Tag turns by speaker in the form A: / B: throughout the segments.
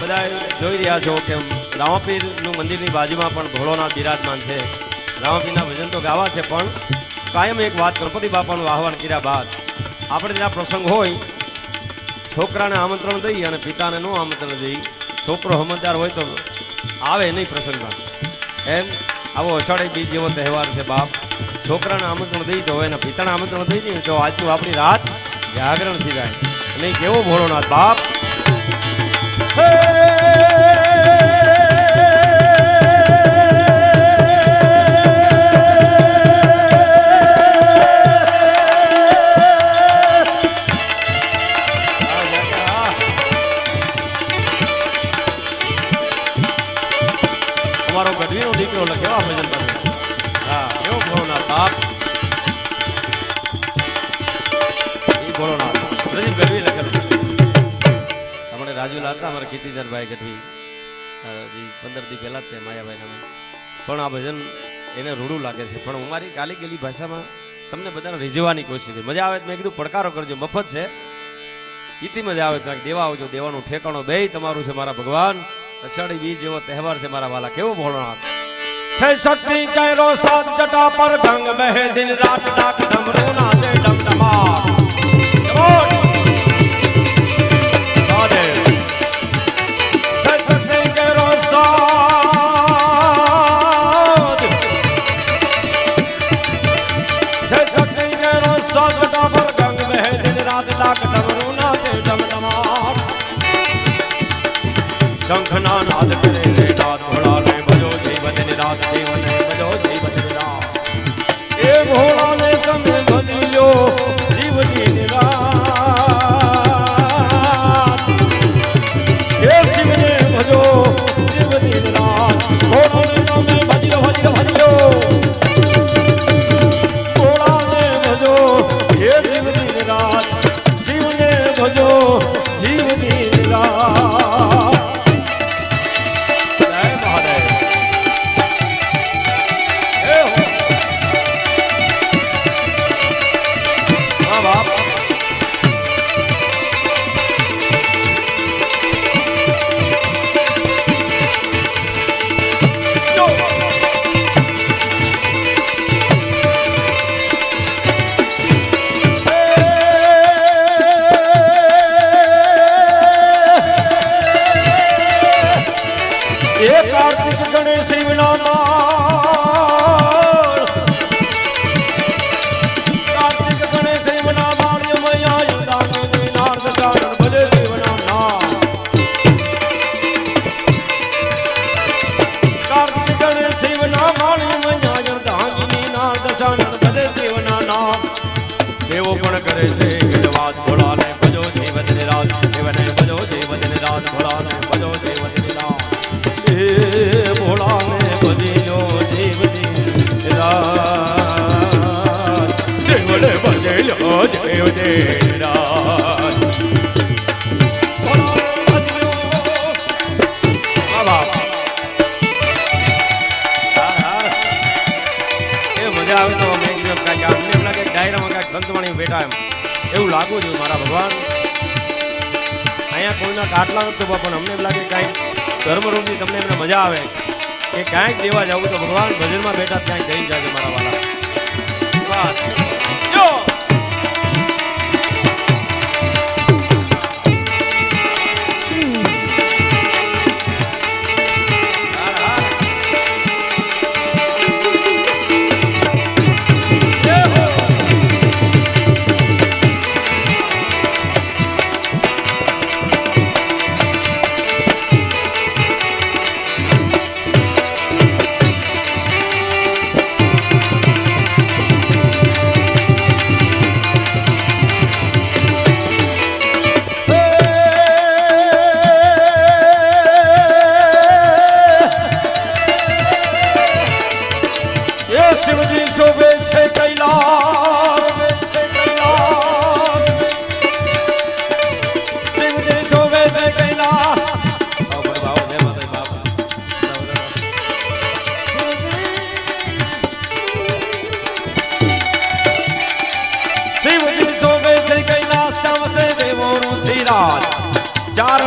A: બધા જોઈ રહ્યા છો કે રામાપીરનું મંદિરની બાજુમાં પણ ભોળોનાથ બિરાજમાન છે. રામાપીરના ભજન તો ગાવા છે, પણ કાયમ એક વાત ગણપતિ બાપાનું આહવાન કર્યા બાદ આપણે ત્યાં પ્રસંગ હોય, છોકરાને આમંત્રણ દઈ અને પિતાને નો આમંત્રણ દઈ, છોકરો સમજદાર હોય તો આવે નહીં પ્રસંગમાં. એમ આવો અષાઢી બીજ જેવો તહેવાર છે બાપ. છોકરાને આમંત્રણ દઈ તો એના પિતાને આમંત્રણ દઈ દઈએ તો આજનું આપણી રાત જાગરણ થઈ જાય. નહીં કેવો ભોળોનાથ બાપ. અમારો ગઢવીનો દીકરો એટલે કેવા ભજન કરે. હા, કેવો ભોળોનાથ બાપ. એ ભોળોનાથ પ્રદીપ ગઢવી લખેલું. આપણે રાજુ લાતા અમારા કીર્તિધરભાઈ ગઢવી 15 દી પહેલા જ તે માયાભાઈ નામે. પણ આ ભજન એને રૂડું લાગે છે, પણ હું મારી ગાલી ગેલી ભાષામાં તમને બધાને રીઝવવાની કોશિશ કરી. મજા આવે તો મેં કીધું પડકારો કરજો, મફત છે. ઇતિ મજા આવે તો દેવા આવજો. દેવાનું ઠેકાણો બે તમારું છે મારા ભગવાન. અષાઢી બીજ જેવો તહેવાર છે મારા વાલા. કેવો ભોળોનાથ. છે શક્તિ કૈરો સાત જટા પર ગંગ બહે દિન રાત ડાક ડમરૂ નાચે ડમડમા. શંખના નાદ કરે છે નાદ ભોળાને ભજો જીવન રાત જીવને ભજો જીવન રાત. એ ભોળાને તમે ભજી લો જીવની રાત. એ શિવને ભજો જીવની રાત. ભોળાને તમે ભજી લો ભજી લો ભજી લો. ભોળાને ભજો એ જીવની રાત. શિવને ભજો જીવની રાત. કાર્તિક ગણેશ શિવના માળ. કાર્તિક ગણેશ શિવના માળ મૈયા યુદાંગની નારદ ચારણ ભજે શિવના નામ. કાર્તિક ગણેશ શિવના માળ મૈયા યુદાંગની નારદ ચારણ ભજે શિવના નામ. દેવો પણ કરે છે વાત ભોળાને ભજો જીવન રાત. શિવને ભજો જીવન રાત. ભોળાને ભજો જીવન રાત. ભોળાને બધી લો જીવની રાત. દેવને બધી લો જીવની રાત. એ મજા આવે તો મેં કીધું કાંઈક અમને એમ લાગે ડાયરામાં કાંઈક સંતવાણી બેઠા એમ એવું લાગવું જોઈએ મારા ભગવાન. અહીંયા કોઈના કાટલા નથી પણ અમને એમ લાગે કાંઈક ધર્મરૂપની તમને એમને મજા આવે કે ક્યાંક દેવા જવું તો ભગવાન ભજનમાં બેઠા ક્યાંક જઈ જાય મારા વાલા.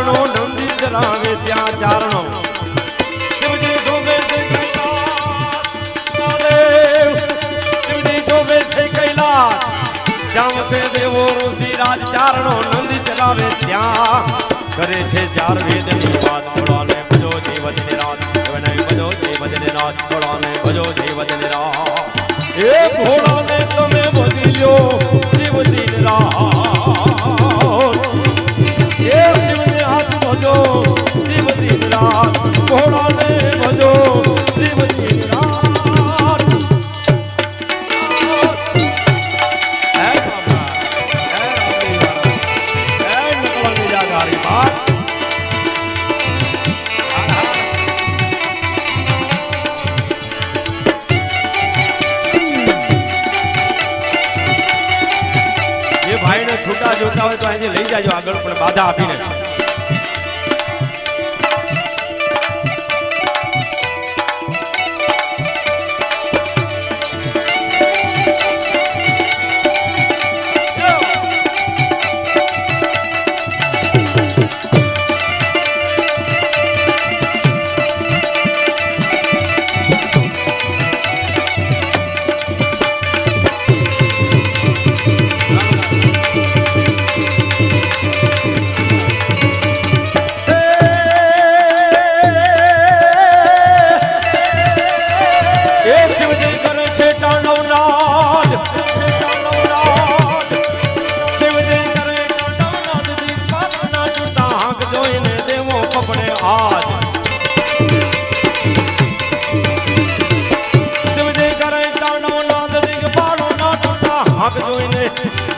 A: ચારણો નંદી ચરાવે ત્યાં ચારણો શિવજી શોભે છે કૈલાસ મહાદેવ શિવજી શોભે છે કૈલાસ જામ સે દેવો ઋષિ રાજ ચારણો નંદી ચલાવે ત્યાં કરે છે ચાર વેદની વાત ભોળાને ભજો જીવનની રાત શિવને ભજો જીવનની રાત ભોળાને ભજો જીવનની રાત એ ભોળાને તમે ભજી લ્યો જીવનની રાત એ શિવને હાથ ભજો જીવનની રાત ભોળાને ભજો જીવનની રાત હે બાબા હે રામદેવ હે નકલની જાગારી બાપ ભાઈને છૂટા જોતા હોય તો અહીંથી લઈ જાજો આગળ પણ બાધા આપીને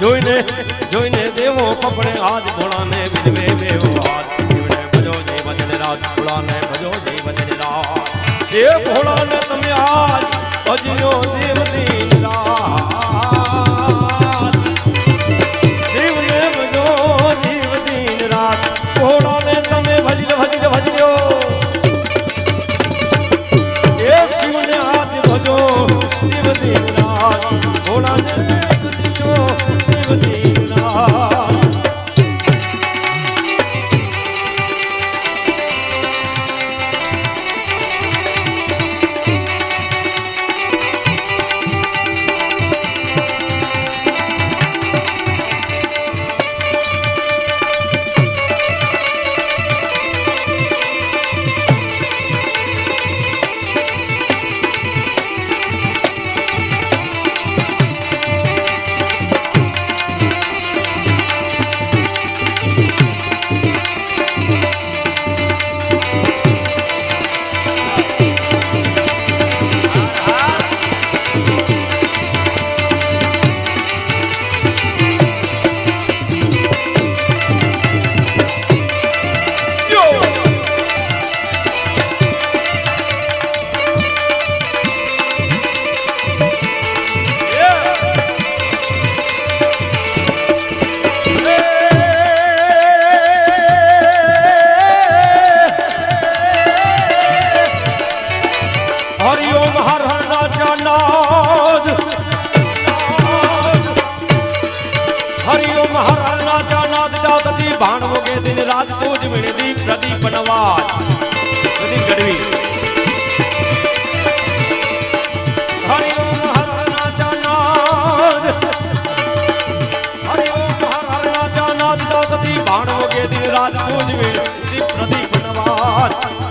A: જોઈને જોઈને દેવો કપડે આજ ભોળાને વિધવે મેવો હાથ શિવને ભજો જય ભજન રાત ભોળાને ભજો જય ભજન રાત એ ભોળાને તમે આજ ભજ્યો દેવ દીન રાત શિવને ભજો જીવ દીન રાત ભોળાને તમે ભજ્યો એ શિવને આજ ભજો દેવ દીન રાત ભોળાને भाणवो के दिन रात तूज मिणदी प्रदीप नवाज प्रदीप गढ़वी हरि ओम हर नाचा नाद हरि ओम हर नाचा नाद दासती भाणवो के दिन रात तूज मिणदी प्रदीप नवाज